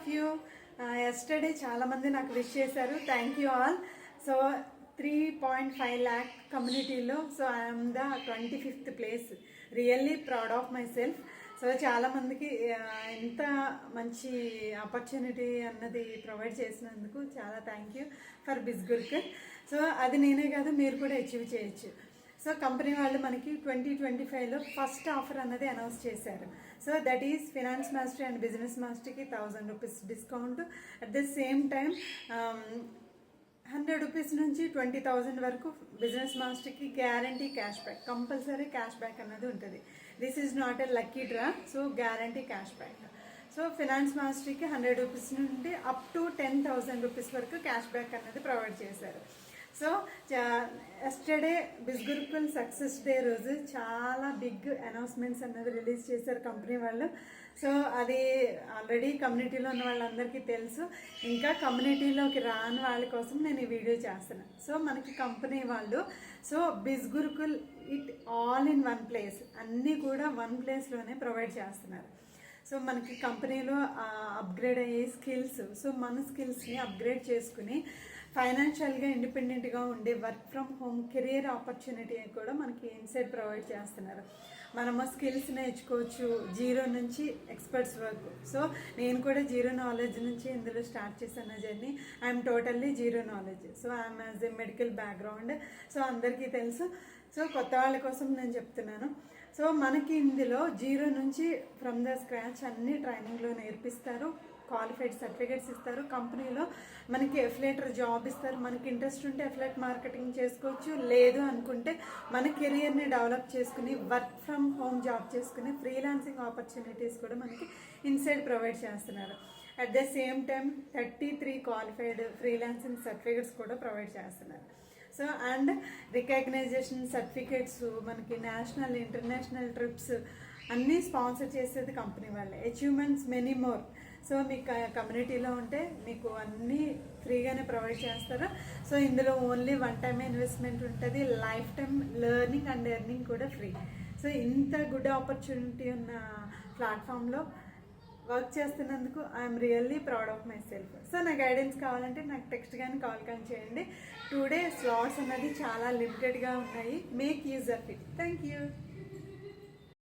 Of you. Yesterday చాలామంది నాకు wish చేశారు. Thank you all. So 3.5 lakh కమ్యూనిటీలో so I'm the 25th place. Really proud of my self. So చాలామందికి ఎంత మంచి ఆపర్చునిటీ అన్నది ప్రొవైడ్ చేసినందుకు చాలా థ్యాంక్ యూ ఫర్ బిజ్గుర్కర్. సో అది నేనే కాదు, మీరు కూడా అచీవ్ చేయొచ్చు. సో కంపెనీ వాళ్ళు మనకి 2025లో ఫస్ట్ ఆఫర్ అన్నది అనౌన్స్ చేశారు. So that is finance mastery and business మాస్టరీకి 1000 rupees discount. At the same time 100 rupees నుంచి 20,000 వరకు బిజినెస్ మాస్టర్కి guarantee cash back, compulsory cash back అన్నది ఉంటుంది. This is not a lucky draw. So guarantee cash back. So finance మాస్టరీకి 100 rupees నుండి up to 10,000 rupees వరకు cash back అన్నది provide చేశారు. So yesterday Bizgurukul success day రోజు చాలా బిగ్ అనౌన్స్మెంట్స్ అన్నది రిలీజ్ చేశారు కంపెనీ వాళ్ళు. సో అది ఆల్రెడీ కమ్యూనిటీలో ఉన్న వాళ్ళందరికీ తెలుసు. ఇంకా కమ్యూనిటీలోకి రాని వాళ్ళ కోసం నేను ఈ వీడియో చేస్తున్నాను. సో మనకి కంపెనీ వాళ్ళు so Bizgurukul it all in one place, అన్నీ కూడా వన్ ప్లేస్లోనే ప్రొవైడ్ చేస్తున్నారు. సో మనకి కంపెనీలో అప్గ్రేడ్ అయ్యే స్కిల్స్, సో మన స్కిల్స్ని అప్గ్రేడ్ చేసుకుని ఫైనాన్షియల్గా ఇండిపెండెంట్గా ఉండే work from home career opportunity కూడా మనకి ఇన్సైడ్ ప్రొవైడ్ చేస్తున్నారు. మనము స్కిల్స్ నేర్చుకోవచ్చు జీరో నుంచి ఎక్స్పర్ట్స్ వరకు. సో నేను కూడా జీరో నాలెడ్జ్ నుంచి ఇందులో స్టార్ట్ చేశాను journey. I'm totally zero knowledge. So I'm as a medical background. So అందరికీ తెలుసు. సో కొత్త వాళ్ళ కోసం నేను చెప్తున్నాను. సో మనకి ఇందులో జీరో నుంచి ఫ్రమ్ ద స్క్రాచ్ అన్ని ట్రైనింగ్లో నేర్పిస్తారు. క్వాలిఫైడ్ సర్టిఫికేట్స్ ఇస్తారు. కంపెనీలో మనకి ఎఫిలియేటర్ జాబ్ ఇస్తారు. మనకి ఇంట్రెస్ట్ ఉంటే ఎఫిలియేట్ మార్కెటింగ్ చేసుకోవచ్చు. లేదు అనుకుంటే మన కెరియర్ని డెవలప్ చేసుకుని వర్క్ ఫ్రమ్ హోమ్ జాబ్ చేసుకుని ఫ్రీలాన్సింగ్ ఆపర్చునిటీస్ కూడా మనకి ఇన్సైడ్ ప్రొవైడ్ చేస్తున్నారు. At the same time 33 qualified freelancing certificates కూడా ప్రొవైడ్ చేస్తున్నారు. సో అండ్ రికగ్నైజేషన్ సర్టిఫికేట్స్, మనకి నేషనల్ ఇంటర్నేషనల్ ట్రిప్స్ అన్నీ స్పాన్సర్ చేసేది కంపెనీ వాళ్ళే. Achievements many more. సో మీకు కమ్యూనిటీలో ఉంటే మీకు అన్నీ ఫ్రీగానే ప్రొవైడ్ చేస్తారు. సో ఇందులో ఓన్లీ వన్ టైమ్ ఇన్వెస్ట్మెంట్ ఉంటుంది. Life time learning and earning కూడా ఫ్రీ. సో ఇంత గుడ్ ఆపర్చునిటీ ఉన్న ప్లాట్ఫామ్లో వర్క్ చేస్తున్నందుకు I'm really proud of my self. So నా గైడెన్స్ కావాలంటే నాకు టెక్స్ట్ కానీ కాల్ కానీ చేయండి. టుడే స్లాట్స్ అన్నది చాలా లిమిటెడ్గా ఉన్నాయి. Make use of it. Thank you.